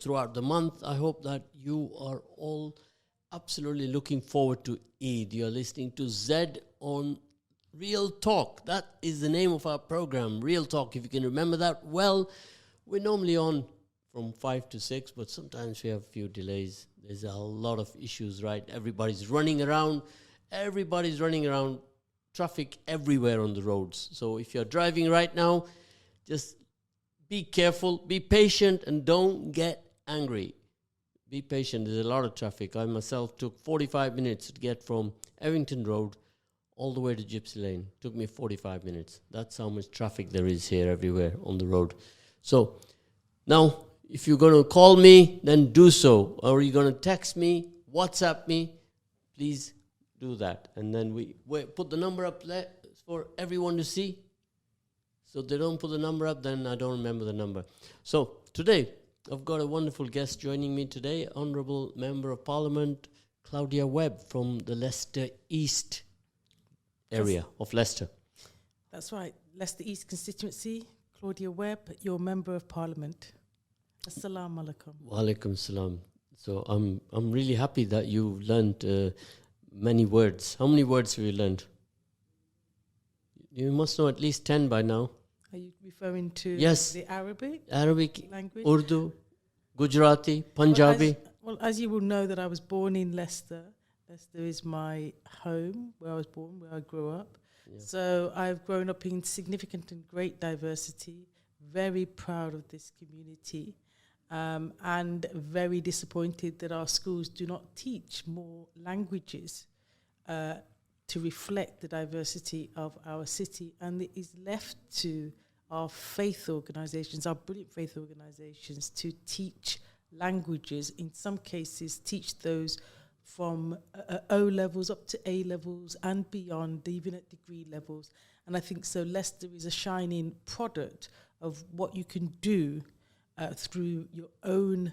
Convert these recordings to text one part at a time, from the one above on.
throughout the month. I hope that you are all absolutely looking forward to Eid. You're listening to Zed on Real Talk. That is the name of our program, Real Talk. If you can remember that well, we're normally on from 5 to 6, but sometimes we have a few delays. There's a lot of issues, right? Everybody's running around. Traffic everywhere on the roads. So if you're driving right now, just be careful, be patient, and don't get angry. Be patient. There's a lot of traffic. I myself took 45 minutes to get from Evington Road all the way to Gypsy Lane. Took me 45 minutes. That's how much traffic there is here everywhere on the road. So now, if you're going to call me, then do so. Or you're going to text me, WhatsApp me, please do that. And then we put the number up there for everyone to see. So if they don't put the number up, then I don't remember the number. So today, I've got a wonderful guest joining me today, Honourable Member of Parliament, Claudia Webbe from the Leicester East area of Leicester. That's right. Leicester East constituency, Claudia Webbe, your Member of Parliament. Assalamu alaikum. Wa alaikum salam. So I'm really happy that you've learned many words. How many words have you learned? You must know at least 10 by now. Are you referring to the Arabic language? Urdu, Gujarati, Punjabi. As you will know, that I was born in Leicester. Leicester is my home, where I was born, where I grew up. Yeah. So I've grown up in significant and great diversity, very proud of this community, and very disappointed that our schools do not teach more languages to reflect the diversity of our city, and it is left to our faith organisations, our brilliant faith organisations, to teach languages. In some cases, teach those from O levels up to A levels and beyond, even at degree levels. And I think so Leicester is a shining product of what you can do through your own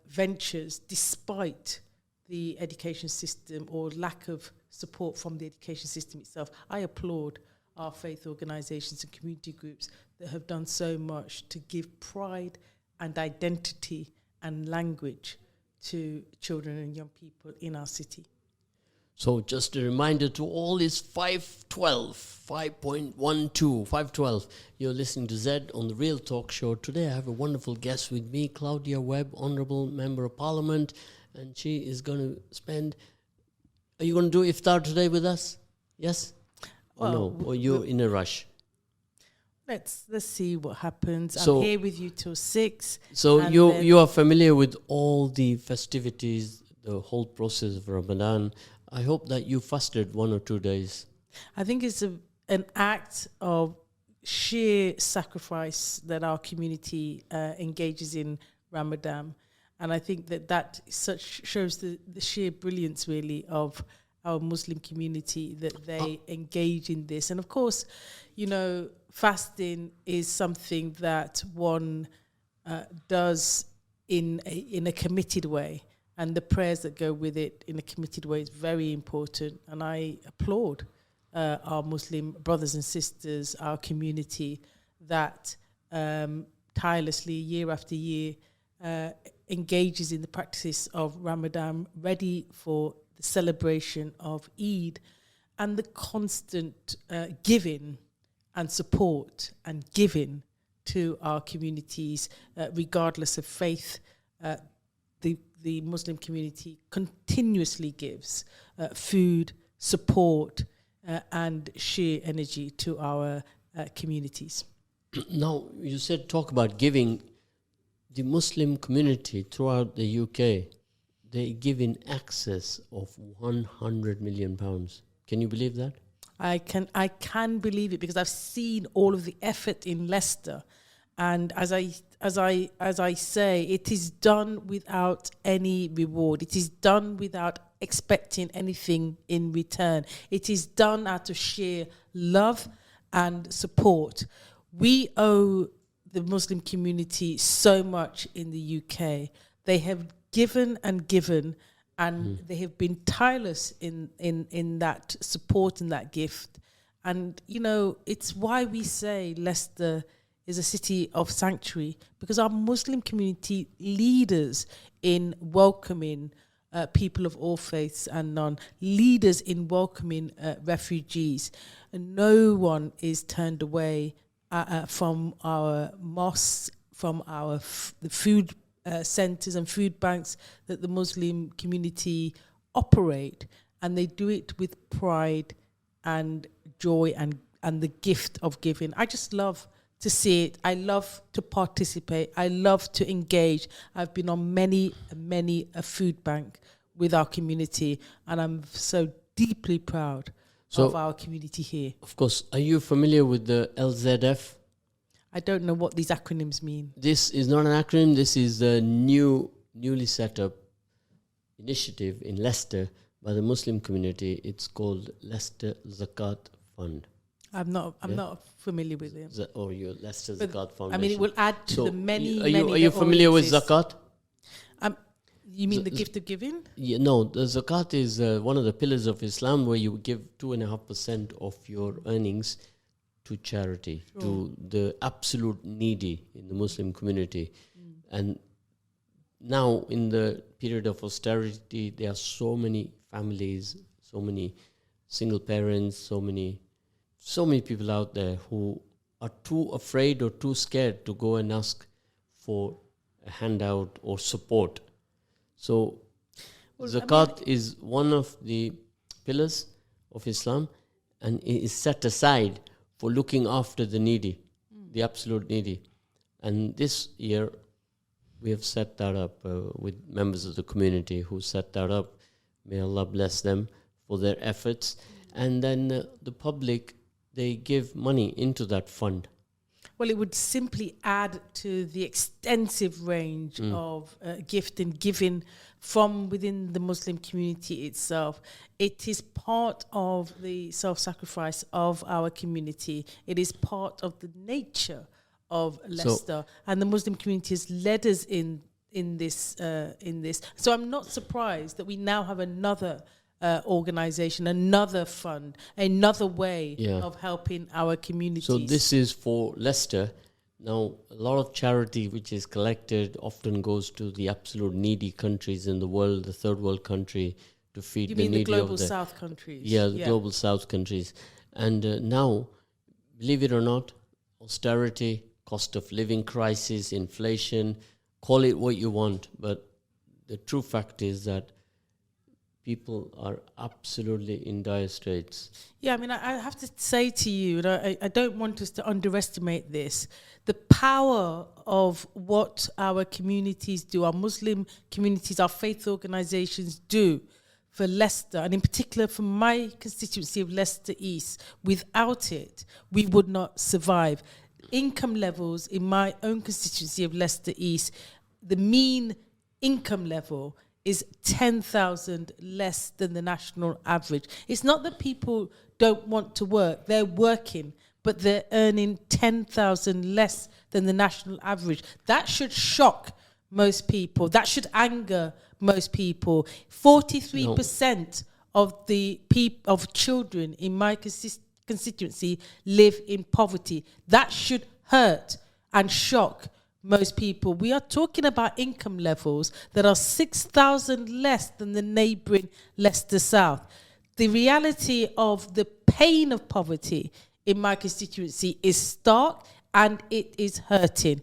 ventures, despite the education system or lack of support from the education system itself. I applaud our faith organisations and community groups that have done so much to give pride and identity and language to children and young people in our city. So just a reminder to all is 512. You're listening to Zed on the Real Talk Show. Today I have a wonderful guest with me, Claudia Webbe, Honourable Member of Parliament, and she is going to spend... Are you going to do iftar today with us? Yes? Or no? Or you're in a rush? Let's see what happens. I'm here with you till 6. So you are familiar with all the festivities, the whole process of Ramadan. I hope that you fasted 1 or 2 days. I think it's an act of sheer sacrifice that our community engages in Ramadan. And I think that shows the sheer brilliance, really, of our Muslim community, that they engage in this. And of course, fasting is something that one does in a committed way. And the prayers that go with it in a committed way is very important. And I applaud our Muslim brothers and sisters, our community, that tirelessly, year after year, engages in the practice of Ramadan, ready for the celebration of Eid, and the constant giving and support and giving to our communities, regardless of faith. The Muslim community continuously gives food, support, and sheer energy to our communities. Now, you said talk about giving. The Muslim community throughout the UK, they give in excess of £100 million. Can you believe that? I can believe it, because I've seen all of the effort in Leicester, and as I say, it is done without any reward. It is done without expecting anything in return. It is done out of sheer love and support. We owe the Muslim community so much in the UK. They have given and given, and they have been tireless in that support and that gift. And, it's why we say Leicester is a city of sanctuary because our Muslim community leaders in welcoming people of all faiths and none, leaders in welcoming refugees. And no one is turned away from our mosques, from our the food centres and food banks that the Muslim community operate, and they do it with pride and joy and the gift of giving. I just love to see it. I love to participate. I love to engage. I've been on many a food bank with our community, and I'm so deeply proud of our community here. Of course, are you familiar with the LZF? I don't know what these acronyms mean. This is not an acronym. This is a newly set up initiative in Leicester by the Muslim community. It's called Leicester Zakat Fund. I'm not familiar with it. Or your Leicester But, Zakat Foundation. I mean, it will add to the many. Are you familiar with zakat? You mean the gift of giving? Yeah, no, the zakat is one of the pillars of Islam, where you give 2.5% of your earnings to charity, to the absolute needy in the Muslim community. And now, in the period of austerity, there are so many families, so many single parents, so many people out there who are too afraid or too scared to go and ask for a handout or support. So zakat is one of the pillars of Islam, and it is set aside for looking after the needy, the absolute needy. And this year, we have set that up with members of the community who set that up. May Allah bless them for their efforts. And then the public, they give money into that fund. Well, it would simply add to the extensive range of gift and giving from within the Muslim community itself. It is part of the self-sacrifice of our community. It is part of the nature of Leicester, and the Muslim community has led us in this. So I'm not surprised that we now have another organization, another fund, another way of helping our communities. So this is for Leicester. Now, a lot of charity which is collected often goes to the absolute needy countries in the world, the third world country, to feed the needy. You mean the global south countries? Yeah, the global south countries. And now, believe it or not, austerity, cost of living crisis, inflation, call it what you want, but the true fact is that people are absolutely in dire straits. Yeah, I mean, I have to say to you, and I don't want us to underestimate this, the power of what our communities do, our Muslim communities, our faith organizations do for Leicester, and in particular for my constituency of Leicester East. Without it, we would not survive. Income levels in my own constituency of Leicester East, the mean income level is 10,000 less than the national average. It's not that people don't want to work, they're working, but they're earning 10,000 less than the national average. That should most people. That should anger most people. 43% of children in my constituency live in poverty. That should hurt and shock most people. We are talking about income levels that are 6,000 less than the neighbouring Leicester South. The reality of the pain of poverty in my constituency is stark, and it is hurting.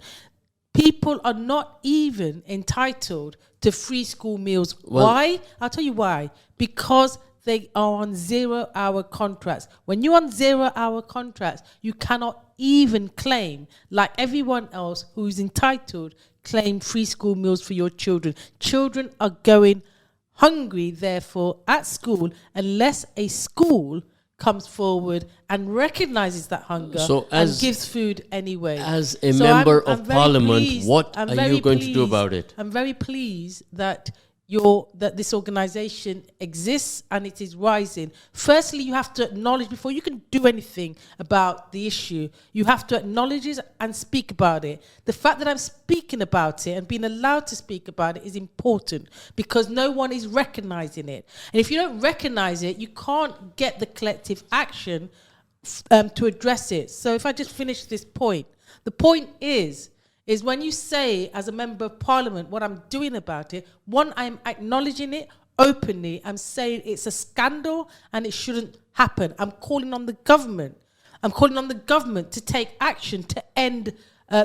People are not even entitled to free school meals. Why? I'll tell you why. Because they are on 0-hour contracts. When you're on 0-hour contracts, you cannot even claim, like everyone else who's entitled, claim free school meals for your children. Children are going hungry, therefore, at school, unless a school comes forward and recognises that hunger and gives food anyway. As a member of parliament, what are you going to do about it? I'm very pleased that this organisation exists and it is rising. Firstly, you have to acknowledge, before you can do anything about the issue, you have to acknowledge it and speak about it. The fact that I'm speaking about it and being allowed to speak about it is important, because no one is recognising it. And if you don't recognise it, you can't get the collective action to address it. So if I just finish this point, The point is when you say, as a member of parliament, what I'm doing about it, one, I'm acknowledging it openly. I'm saying it's a scandal and it shouldn't happen. I'm calling on the government. To take action to end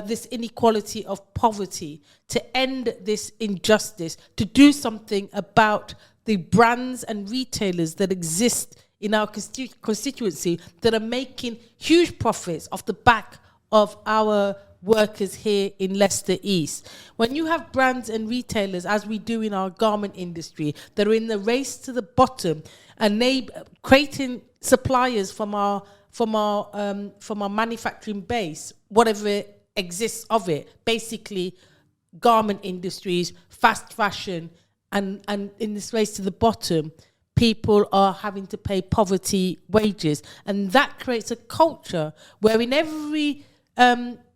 this inequality of poverty, to end this injustice, to do something about the brands and retailers that exist in our constituency that are making huge profits off the back of our workers here in Leicester East. When you have brands and retailers, as we do in our garment industry, that are in the race to the bottom, and they creating suppliers from our manufacturing base, whatever exists of it, basically garment industries, fast fashion, and in this race to the bottom, people are having to pay poverty wages. And that creates a culture where in every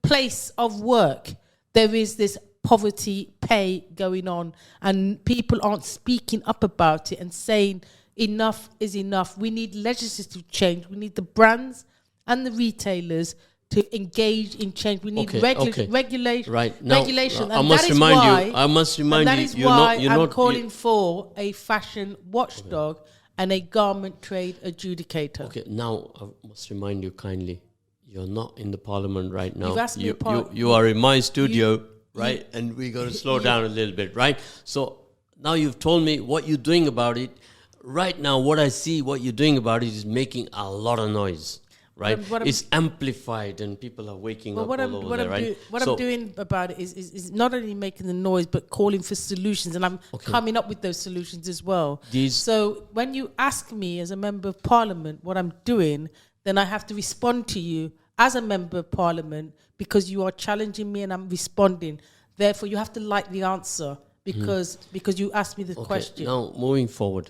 place of work, there is this poverty pay going on, and people aren't speaking up about it and saying enough is enough. We need legislative change. We need the brands and the retailers to engage in change. We need regulation. Right. Now, regulation. I must remind that you, is why you're I'm not calling for a fashion watchdog and a garment trade adjudicator. Okay, now I must remind you kindly, you're not in the parliament right now. You've asked me you are in my studio, right? And we got to slow down a little bit, right? So now you've told me what you're doing about it. Right now, what I see, what you're doing about it is making a lot of noise, right? It's amplified and people are waking up all over there, right? What I'm doing about it is not only making the noise, but calling for solutions. And I'm coming up with those solutions as well. So when you ask me as a member of parliament what I'm doing, then I have to respond to you as a member of parliament because you are challenging me and I'm responding. Therefore, you have to like the answer because you asked me the question. Now, moving forward,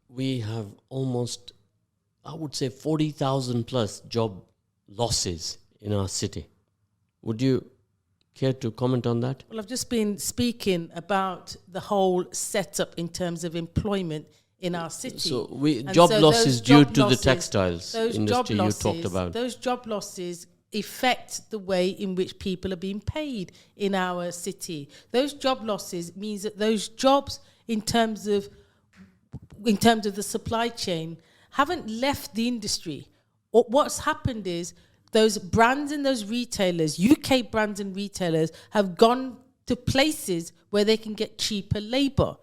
we have almost, I would say, 40,000 plus job losses in our city. Would you care to comment on that? Well, I've just been speaking about the whole setup in terms of employment in our city. So job losses due to the textiles industry you talked about. Those job losses affect the way in which people are being paid in our city. Those job losses means that those jobs in terms of the supply chain haven't left the industry. What's happened is those brands and those retailers, UK brands and retailers, have gone to places where they can get cheaper labour.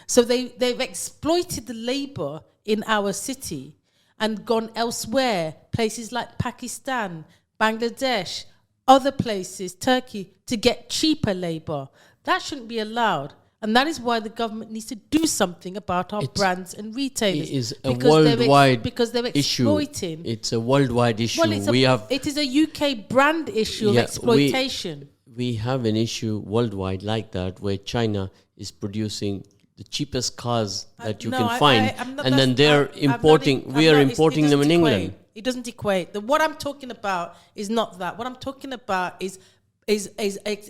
So they've exploited the labour in our city and gone elsewhere, places like Pakistan, Bangladesh, other places, Turkey, to get cheaper labour. That shouldn't be allowed. And that is why the government needs to do something about our brands and retailers. It is a worldwide exploiting. It's a worldwide issue. Well, it is a UK brand issue of exploitation. We have an issue worldwide like that where China is producing the cheapest cars that you can find. And then they're importing, we are importing them in England. It doesn't equate. What I'm talking about is not that. What I'm talking about is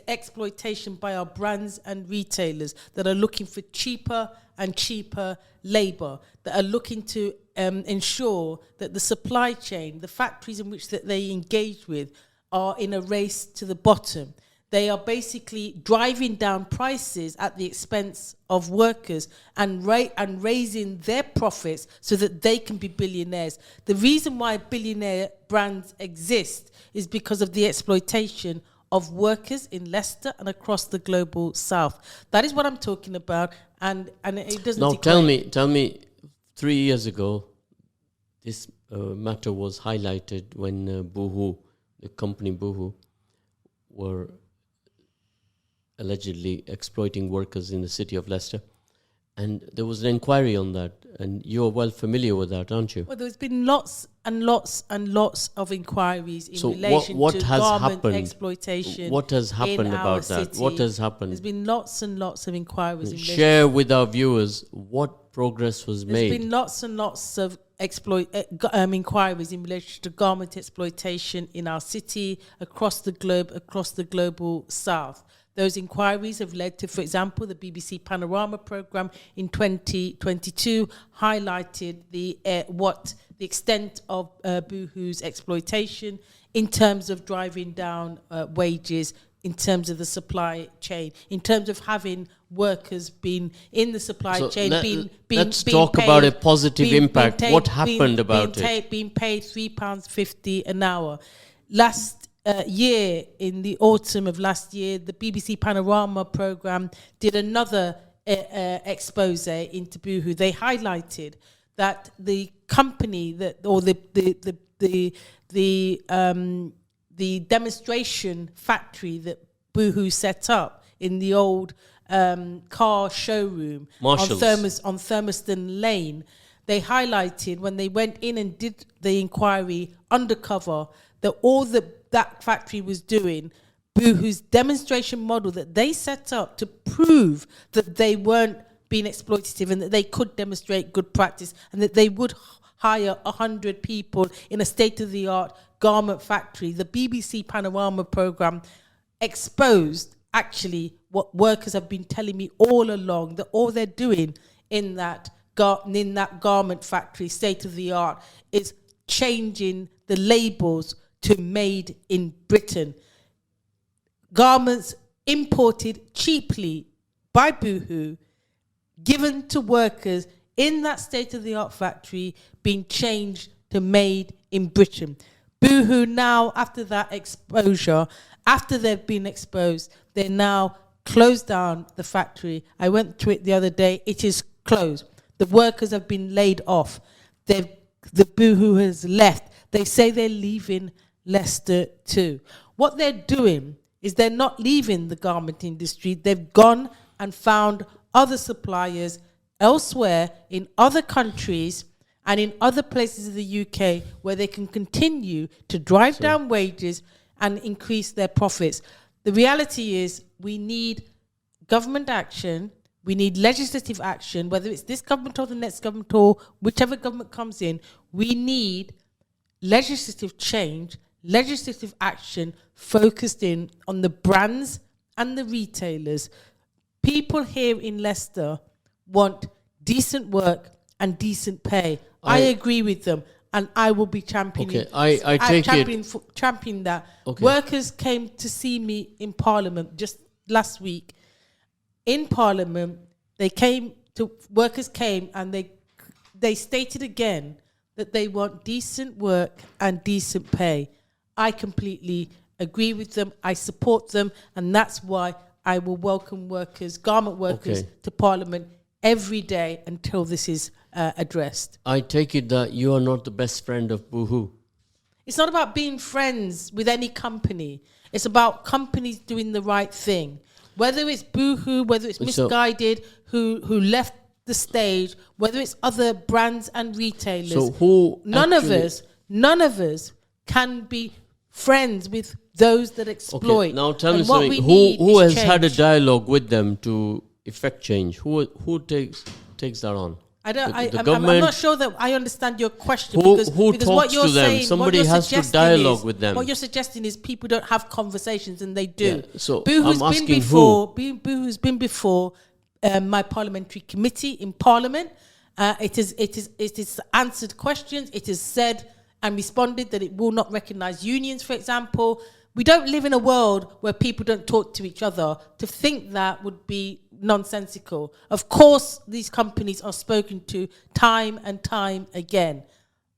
exploitation by our brands and retailers that are looking for cheaper and cheaper labour, that are looking to ensure that the supply chain, the factories in which that they engage with, are in a race to the bottom. They are basically driving down prices at the expense of workers and raising their profits so that they can be billionaires. The reason why billionaire brands exist is because of the exploitation of workers in Leicester and across the global south. That is what I'm talking about, and it doesn't. Now, tell me, 3 years ago, this matter was highlighted when Boohoo, the company Boohoo, were allegedly exploiting workers in the city of Leicester. And there was an inquiry on that, and you're well familiar with that, aren't you? Well, there's been lots and lots and lots of inquiries in relation to garment exploitation. What has happened about that? What has happened? There's been lots and lots of inquiries. Share with our viewers what progress was made. There's been lots and lots of inquiries in relation to garment exploitation in our city, across the globe, across the global south. Those inquiries have led to, for example, the BBC Panorama programme in 2022 highlighted the the extent of Boohoo's exploitation in terms of driving down wages, in terms of the supply chain, in terms of having workers being in the supply chain, let's talk about a positive impact. What happened about it? Being paid £3.50 an hour. Last year, in the autumn of last year, the BBC Panorama programme did another expose into Boohoo. They highlighted that the company the demonstration factory that Boohoo set up in the old car showroom on Thurmaston Lane, they highlighted when they went in and did the inquiry undercover that all that factory was doing, Boohoo's demonstration model that they set up to prove that they weren't being exploitative and that they could demonstrate good practice and that they would hire 100 people in a state-of-the-art garment factory. The BBC Panorama programme exposed actually what workers have been telling me all along, that all they're doing in that garment factory, state-of-the-art, is changing the labels to made in Britain. Garments imported cheaply by Boohoo, given to workers in that state-of-the-art factory, being changed to made in Britain. Boohoo now, after that exposure, after they've been exposed, they now closed down the factory. I went to it the other day. It is closed. The workers have been laid off. The Boohoo has left. They say they're leaving Leicester too. What they're doing is they're not leaving the garment industry. They've gone and found other suppliers elsewhere in other countries and in other places of the UK where they can continue to drive down wages and increase their profits. The reality is we need government action, we need legislative action, whether it's this government or the next government or whichever government comes in, we need legislative change, legislative action focused in on the brands and the retailers. People here in Leicester want decent work and decent pay. I agree with them, and I will be championing. Championing that. Okay. Workers came to see me in Parliament just last week. In Parliament, workers came and they stated again that they want decent work and decent pay. I completely agree with them. I support them, and that's why I will welcome garment workers to Parliament every day until this is addressed. I take it that you are not the best friend of Boohoo. It's not about being friends with any company. It's about companies doing the right thing. Whether it's Boohoo, whether it's Misguided, who left the stage, whether it's other brands and retailers. None of us can be friends with those that exploit. Okay, now tell me something. Who has had a dialogue with them to effect change? Who takes that on? I'm not sure that I understand your question. Who because talks what you're to them? saying, Somebody has to dialogue with them. What you're suggesting is people don't have conversations, and they do. Yeah, so Boohoo's I'm asking Boohoo's been before my parliamentary committee in Parliament. It is answered questions. It has said and responded that it will not recognise unions, for example. We don't live in a world where people don't talk to each other. To think that would be nonsensical. Of course, these companies are spoken to time and time again.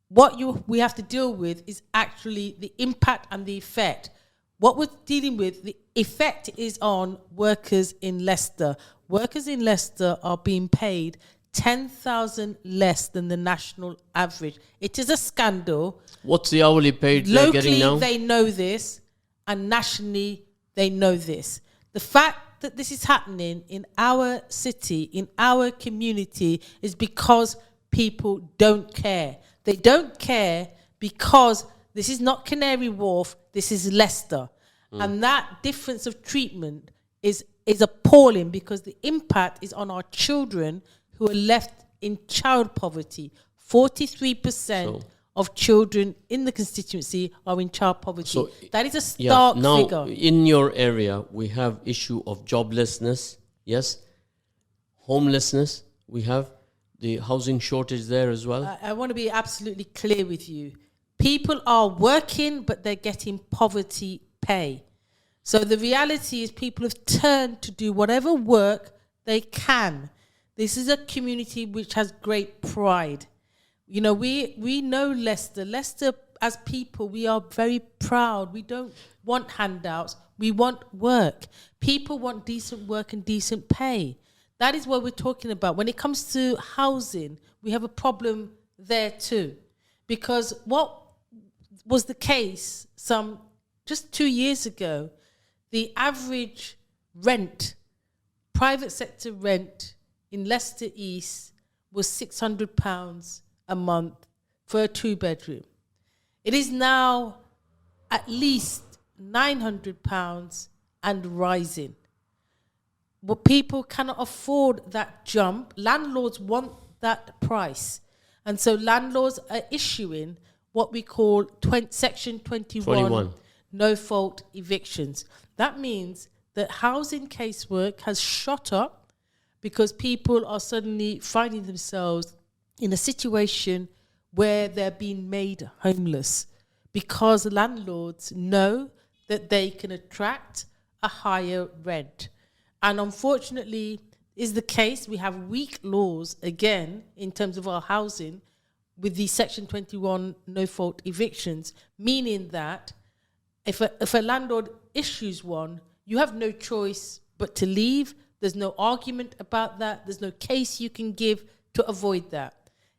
What we have to deal with is actually the impact and the effect. What we're dealing with, the effect is on workers in Leicester. Workers in Leicester are being paid 10,000 less than the national average. It is a scandal. What's the hourly pay they're getting now? Locally, they know this, and nationally, they know this. The fact that this is happening in our city, in our community, is because people don't care. They don't care because this is not Canary Wharf, this is Leicester. And that difference of treatment is appalling, because the impact is on our children who are left in child poverty. 43% of children in the constituency are in child poverty. So that is a stark figure. In your area, we have issue of joblessness, yes, homelessness. We have the housing shortage there as well? I want to be absolutely clear with you. People are working, but they're getting poverty pay. So the reality is people have turned to do whatever work they can. This is a community which has great pride. You know, we know Leicester. Leicester, as people, we are very proud. We don't want handouts. We want work. People want decent work and decent pay. That is what we're talking about. When it comes to housing, we have a problem there too. Because what was the case just 2 years ago, the average rent, private sector rent in Leicester East was £600 a month for a 2-bedroom. It is now at least £900 and rising. But people cannot afford that jump. Landlords want that price. And so landlords are issuing what we call Section 21. No-fault evictions. That means that housing casework has shot up because people are suddenly finding themselves in a situation where they're being made homeless because landlords know that they can attract a higher rent. And unfortunately, is the case, we have weak laws, again, in terms of our housing, with the Section 21 no-fault evictions, meaning that if a landlord issues one, you have no choice but to leave. There's no argument about that. There's no case you can give to avoid that.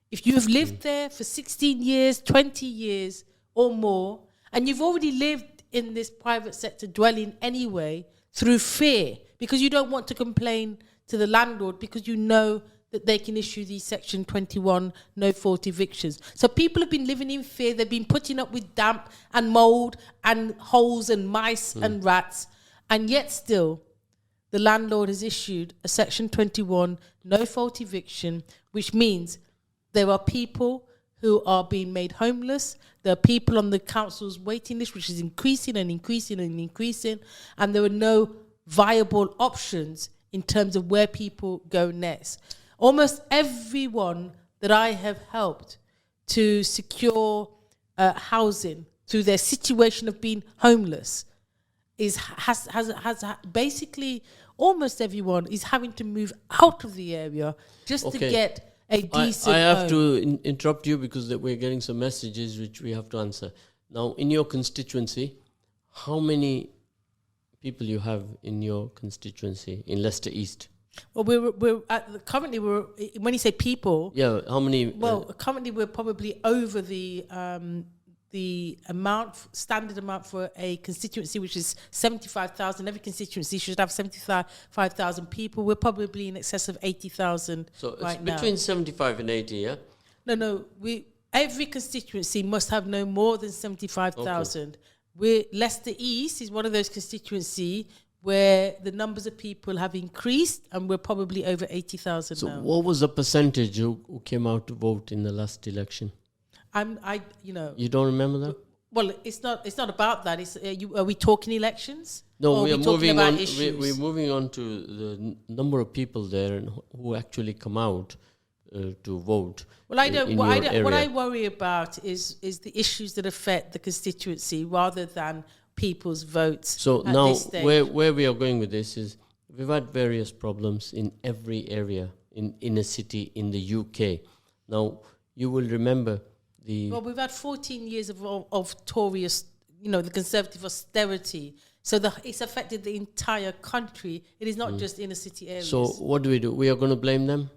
If you have lived there for 16 years, 20 years or more, and you've already lived in this private sector dwelling anyway through fear, because you don't want to complain to the landlord because you know that they can issue these Section 21 no-fault evictions. So people have been living in fear. They've been putting up with damp and mold and holes and mice and rats. And yet still, the landlord has issued a Section 21 no-fault eviction, which means there are people who are being made homeless. There are people on the council's waiting list, which is increasing and increasing and increasing. And there are no viable options in terms of where people go next. Almost everyone that I have helped to secure housing through their situation of being homeless has basically almost everyone is having to move out of the area just to get a decent I have home. to interrupt you because we're getting some messages which we have to answer. Now, in your constituency, how many people you have in your constituency in Leicester East? Well, currently when you say people, yeah, how many? Well, currently we're probably over the standard amount for a constituency, which is 75,000. Every constituency should have 75,000 people. We're probably in excess of 80,000. So it's between 75 and 80, yeah. No. Every constituency must have no more than 75,000. Leicester East is one of those constituencies where the numbers of people have increased, and we're probably over 80,000 now. So what was the percentage who came out to vote in the last election? You don't remember that? Well, it's not about that. It's are we talking elections? No, we are moving on. We're moving on to the number of people there and who actually come out to vote. Well, what I worry about is the issues that affect the constituency rather than people's votes. So now, where we are going with this is we've had various problems in every area in a city in the UK. Now, you will remember we've had 14 years of Tory, the Conservative austerity. So it's affected the entire country. It is not just inner city areas. So what do? We are going to blame them?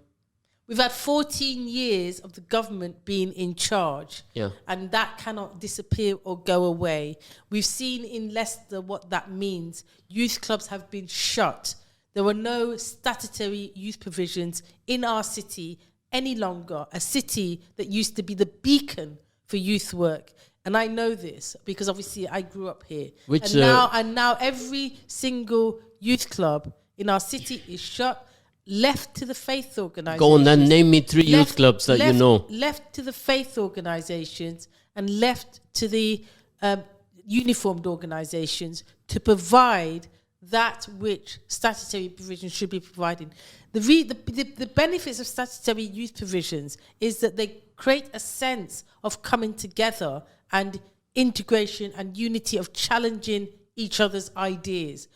We've had 14 years of the government being in charge, yeah, and that cannot disappear or go away. We've seen in Leicester what that means. Youth clubs have been shut. There were no statutory youth provisions in our city any longer, a city that used to be the beacon for youth work. And I know this because obviously I grew up here. And now every single youth club in our city is shut. Left to the faith organisations. Go on then, name me 3 youth clubs that you know. Left to the faith organisations and left to the uniformed organisations to provide that which statutory provisions should be providing. The benefits of statutory youth provisions is that they create a sense of coming together and integration and unity of challenging each other's ideas.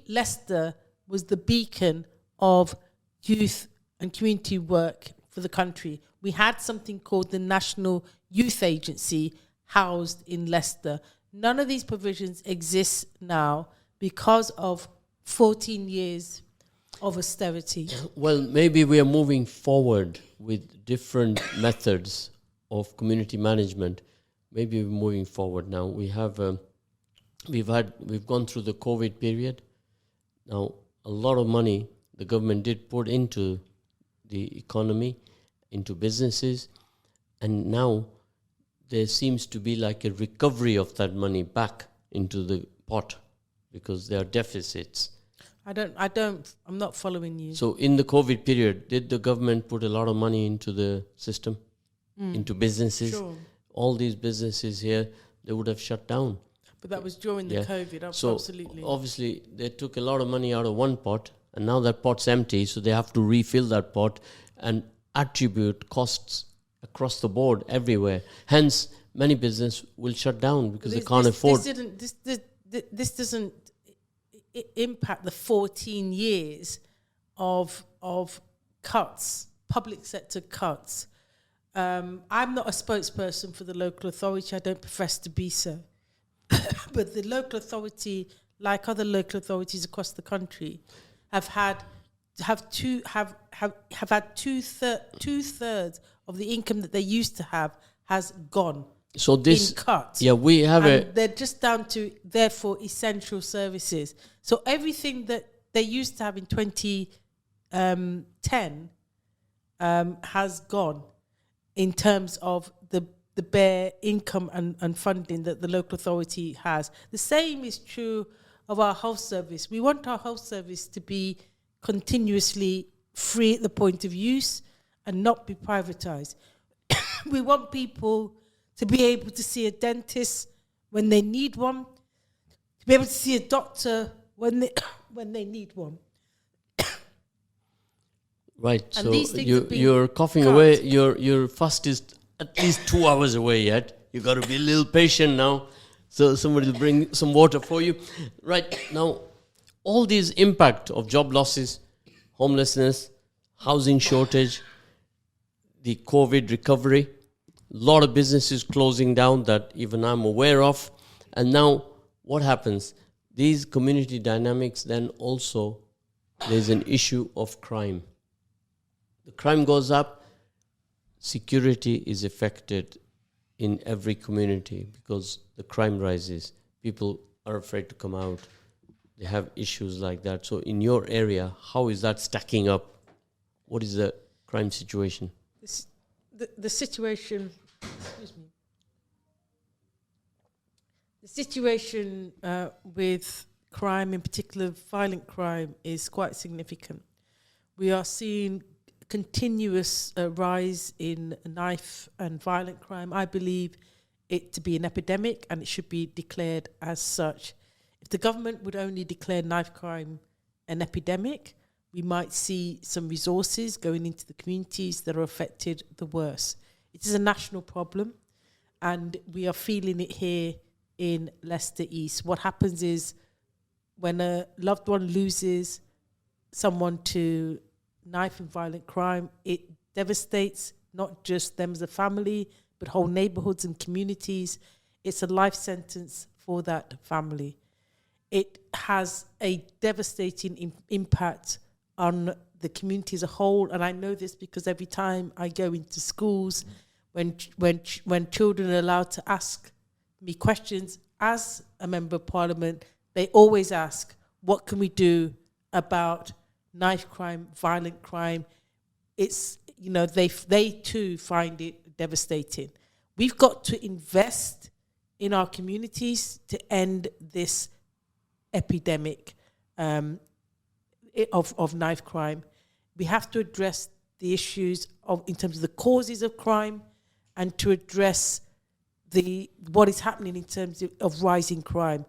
Leicester was the beacon of youth and community work for the country. We had something called the National Youth Agency housed in Leicester. None of these provisions exist now because of 14 years of austerity. Well, maybe we are moving forward with different methods of community management. Maybe we're moving forward now. We've gone through the COVID period. Now, a lot of money the government did put into the economy, into businesses, and now there seems to be like a recovery of that money back into the pot because there are deficits. I'm not following you. So in the COVID period, did the government put a lot of money into the system, into businesses? Sure. All these businesses here, they would have shut down. But that was during the COVID, so absolutely. Obviously, they took a lot of money out of one pot, and now that pot's empty, so they have to refill that pot and attribute costs across the board everywhere. Hence, many businesses will shut down because they can't afford. This doesn't impact the 14 years of cuts, public sector cuts. I'm not a spokesperson for the local authority. I don't profess to be so. But the local authority, like other local authorities across the country, have had two-thirds of the income that they used to have has gone. So this in cut. Yeah, we have they're just down to therefore essential services. So everything that they used to have in 2010 has gone in terms of the bare income and funding that the local authority has. The same is true of our health service. We want our health service to be continuously free at the point of use and not be privatized. We want people to be able to see a dentist when they need one, to be able to see a doctor when they need one. Right, And so these things you're coughing cut. away. Your fast is at least 2 hours away yet. You got to be a little patient now. So somebody will bring some water for you. Right, now, all these impact of job losses, homelessness, housing shortage, the COVID recovery, a lot of businesses closing down that even I'm aware of. And now what happens? These community dynamics, then also there's an issue of crime. The crime goes up, security is affected in every community because the crime rises. People are afraid to come out. They have issues like that. So in your area, how is that stacking up? What is the crime situation? The situation, excuse me. The situation with crime, in particular violent crime, is quite significant. We are seeing continuous rise in knife and violent crime. I believe it to be an epidemic and it should be declared as such. If the government would only declare knife crime an epidemic, we might see some resources going into the communities that are affected the worst. It is a national problem and we are feeling it here in Leicester East. What happens is when a loved one loses someone to knife and violent crime, it devastates not just them as a family, but whole neighborhoods and communities. It's a life sentence for that family. It has a devastating impact on the community as a whole, and I know this because every time I go into schools, when children are allowed to ask me questions as a member of parliament, they always ask, what can we do about knife crime, violent crime? It's, they too find it devastating. We've got to invest in our communities to end this epidemic of knife crime. We have to address the issues in terms of the causes of crime and to address what is happening in terms of rising crime.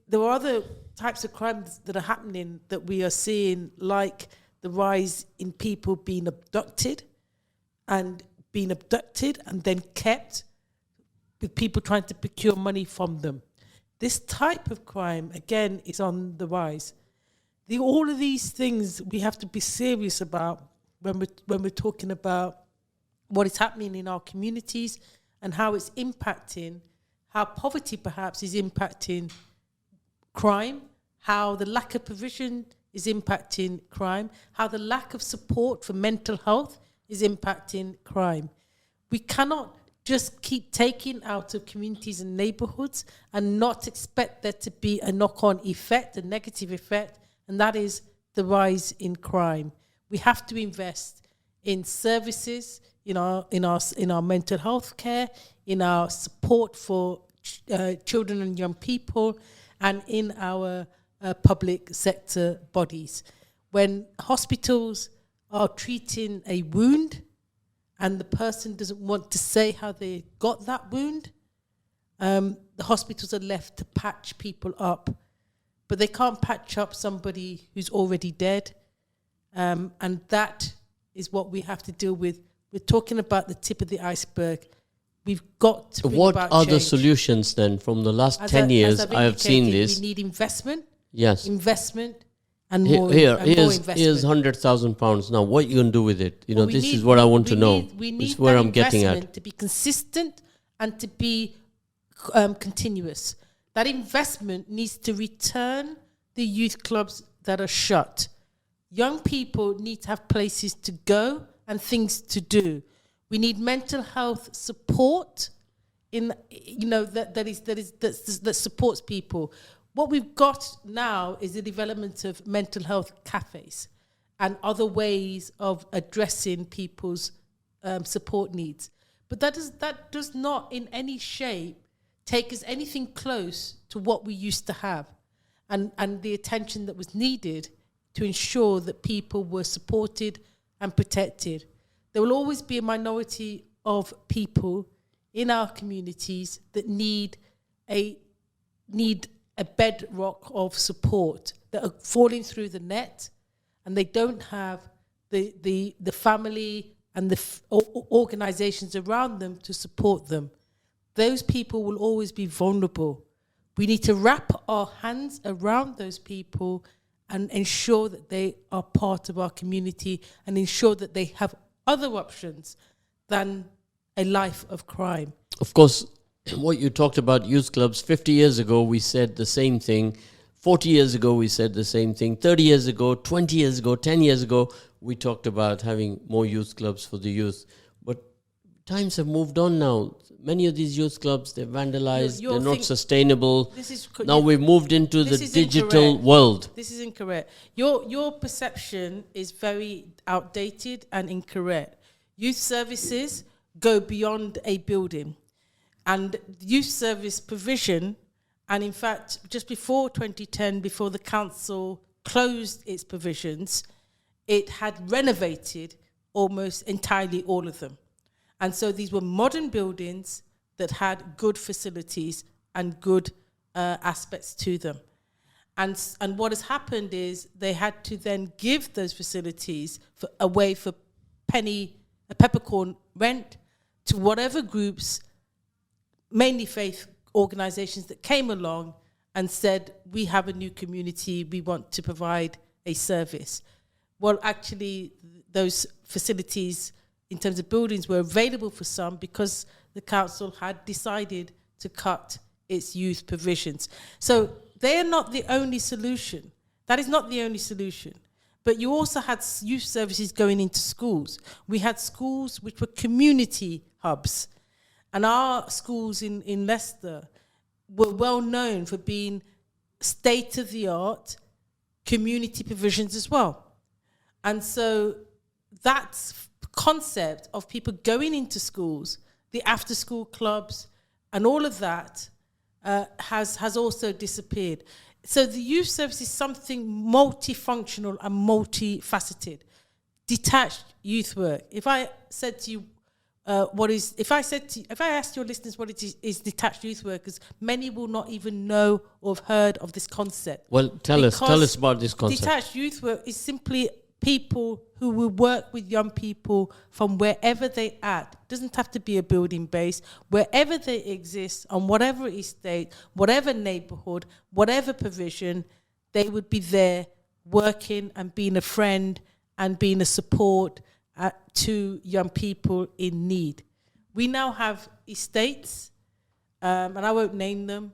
there are other types of crimes that are happening that we are seeing, like the rise in people being abducted and then kept, with people trying to procure money from them. This type of crime, again, is on the rise. All of these things we have to be serious about when we're talking about what is happening in our communities and how it's impacting, how poverty perhaps is impacting crime, how the lack of provision is impacting crime, how the lack of support for mental health is impacting crime. We cannot just keep taking out of communities and neighborhoods and not expect there to be a knock-on effect, a negative effect, and that is the rise in crime. We have to invest in services, in our mental health care, in our support for children and young people, and in our public sector bodies. When hospitals are treating a wound and the person doesn't want to say how they got that wound, the hospitals are left to patch people up. But they can't patch up somebody who's already dead. And that is what we have to deal with. We're talking about the tip of the iceberg. We've got to bring about change. What are the solutions then? From the last 10 years, I have seen this. We need investment. Yes. Investment and more investment. Here's £100,000. Now, what are you going to do with it? This is what I want to know. This is where I'm getting at. To be consistent and to be continuous. That investment needs to return the youth clubs that are shut. Young people need to have places to go and things to do. We need mental health support that supports people. What we've got now is the development of mental health cafes and other ways of addressing people's support needs. But that does not in any shape take us anything close to what we used to have and the attention that was needed to ensure that people were supported and protected. There will always be a minority of people in our communities that need a bedrock of support, that are falling through the net and they don't have the family and the organizations around them to support them. Those people will always be vulnerable. We need to wrap our hands around those people and ensure that they are part of our community and ensure that they have other options than a life of crime. Of course, what you talked about youth clubs, 50 years ago we said the same thing. 40 years ago we said the same thing. 30 years ago, 20 years ago, 10 years ago, we talked about having more youth clubs for the youth. But times have moved on now. Many of these youth clubs, they're vandalized, they're not sustainable. Now we've moved into the digital world. This is incorrect. Your perception is very outdated and incorrect. Youth services go beyond a building. And youth service provision, and in fact, just before 2010, before the council closed its provisions, it had renovated almost entirely all of them. And so these were modern buildings that had good facilities and good aspects to them. And what has happened is they had to then give those facilities away for a peppercorn rent to whatever groups, mainly faith organizations, that came along and said, we have a new community, we want to provide a service. Well, actually, those facilities in terms of buildings were available for some because the council had decided to cut its youth provisions. So they are not the only solution. That is not the only solution. But you also had youth services going into schools. We had schools which were community hubs. And our schools in Leicester were well known for being state-of-the-art community provisions as well. And so that concept of people going into schools, the after-school clubs, and all of that has also disappeared. So the youth service is something multifunctional and multifaceted. Detached youth work. If I said to you, if I asked your listeners what it is detached youth workers, many will not even know or have heard of this concept. Well, tell us about this concept. Detached youth work is simply people who will work with young people from wherever they at. Doesn't have to be a building base. Wherever they exist, on whatever estate, whatever neighborhood, whatever provision, they would be there working and being a friend and being a support to young people in need. We now have estates, and I won't name them,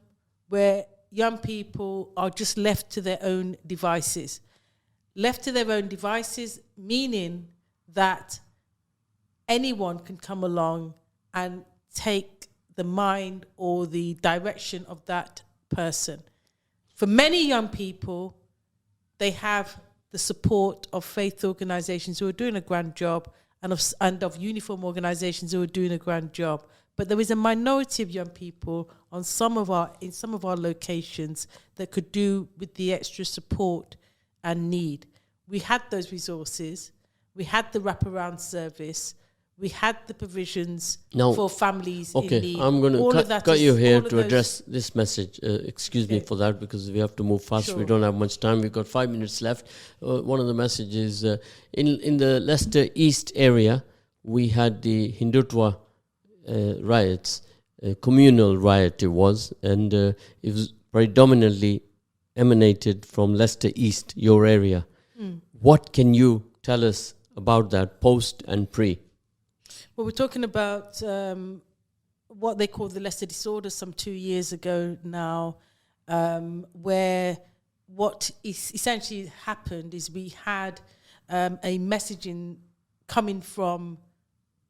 where young people are just left to their own devices. Left to their own devices, meaning that anyone can come along and take the mind or the direction of that person. For many young people, they have the support of faith organizations who are doing a grand job and of uniform organizations who are doing a grand job. But there is a minority of young people in some of our locations that could do with the extra support and need. We had those resources. We had the wraparound service. We had the provisions for families in need. I'm going to cut you here to address this message. Excuse me for that, because we have to move fast. Sure. We don't have much time. We've got 5 minutes left. One of the messages, in the Leicester East area, we had the Hindutva riots, communal riot it was, and it was predominantly emanated from Leicester East, your area. What can you tell us about that, post and pre? Well, we're talking about what they call the Leicester disorder some 2 years ago now, where what is essentially happened is we had a messaging coming from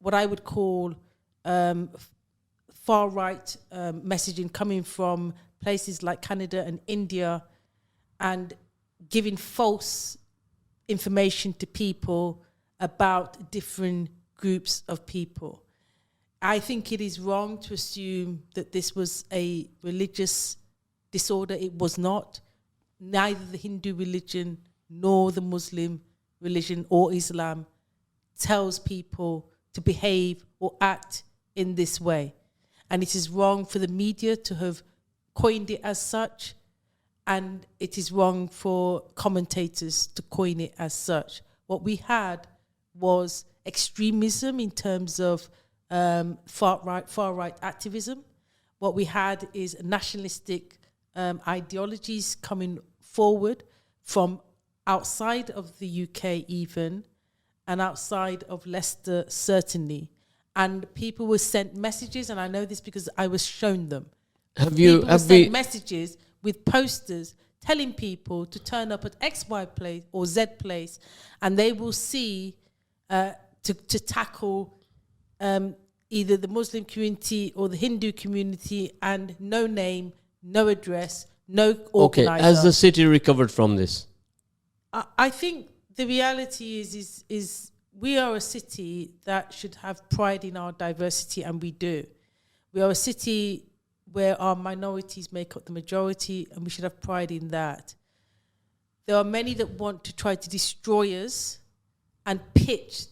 what I would call far-right messaging coming from places like Canada and India, and giving false information to people about different groups of people. I think it is wrong to assume that this was a religious disorder. It was not. Neither the Hindu religion nor the Muslim religion or Islam tells people to behave or act in this way. And it is wrong for the media to have coined it as such, and it is wrong for commentators to coin it as such. What we had was extremism in terms of far-right activism. What we had is nationalistic ideologies coming forward from outside of the UK even, and outside of Leicester certainly. And people were sent messages, and I know this because I was shown them. People were sent messages with posters telling people to turn up at XY place or Z place, and they will see to tackle either the Muslim community or the Hindu community, and no name, no address, no organizer. Okay, has the city recovered from this? I think the reality is we are a city that should have pride in our diversity, and we do. We are a city where our minorities make up the majority, and we should have pride in that. There are many that want to try to destroy us and pit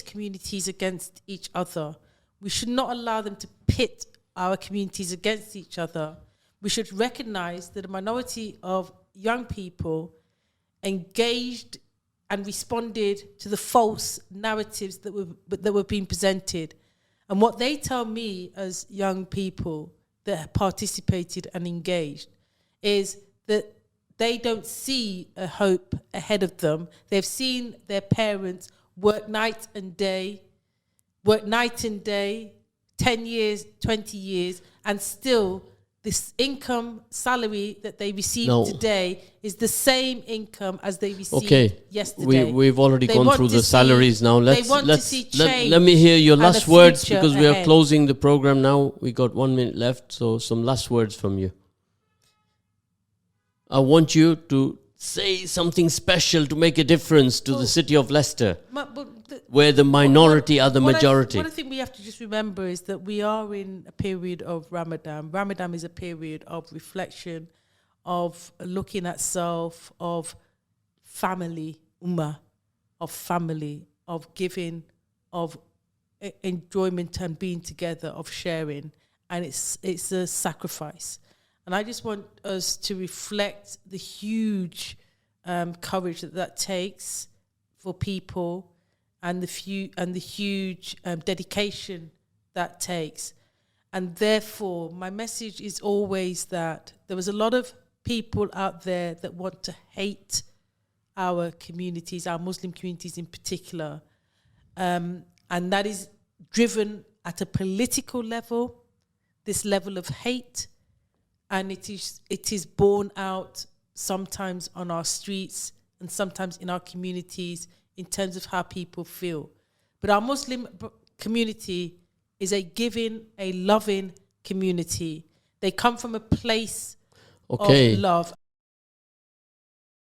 communities against each other. We should not allow them to pit our communities against each other. We should recognize that a minority of young people engaged and responded to the false narratives that were being presented. And what they tell me as young people that participated and engaged is that they don't see a hope ahead of them. They've seen their parents work night and day, 10 years, 20 years, and still this income salary that they receive today is the same income as they received yesterday. We've already gone through the salaries now. Let me hear your last words, because we are closing the program now. We got 1 minute left, so some last words from you. I want you to say something special to make a difference to the city of Leicester, where the minority are the majority. One thing we have to just remember is that we are in a period of Ramadan. Ramadan is a period of reflection, of looking at self, of family, ummah, of family, of giving, of enjoyment and being together, of sharing, and it's a sacrifice. And I just want us to reflect the huge courage that takes for people, and the huge dedication that takes. And therefore, my message is always that there was a lot of people out there that want to hate our communities, our Muslim communities in particular. And that is driven at a political level, this level of hate. And it is borne out sometimes on our streets and sometimes in our communities in terms of how people feel. But our Muslim community is a giving, a loving community. They come from a place of love.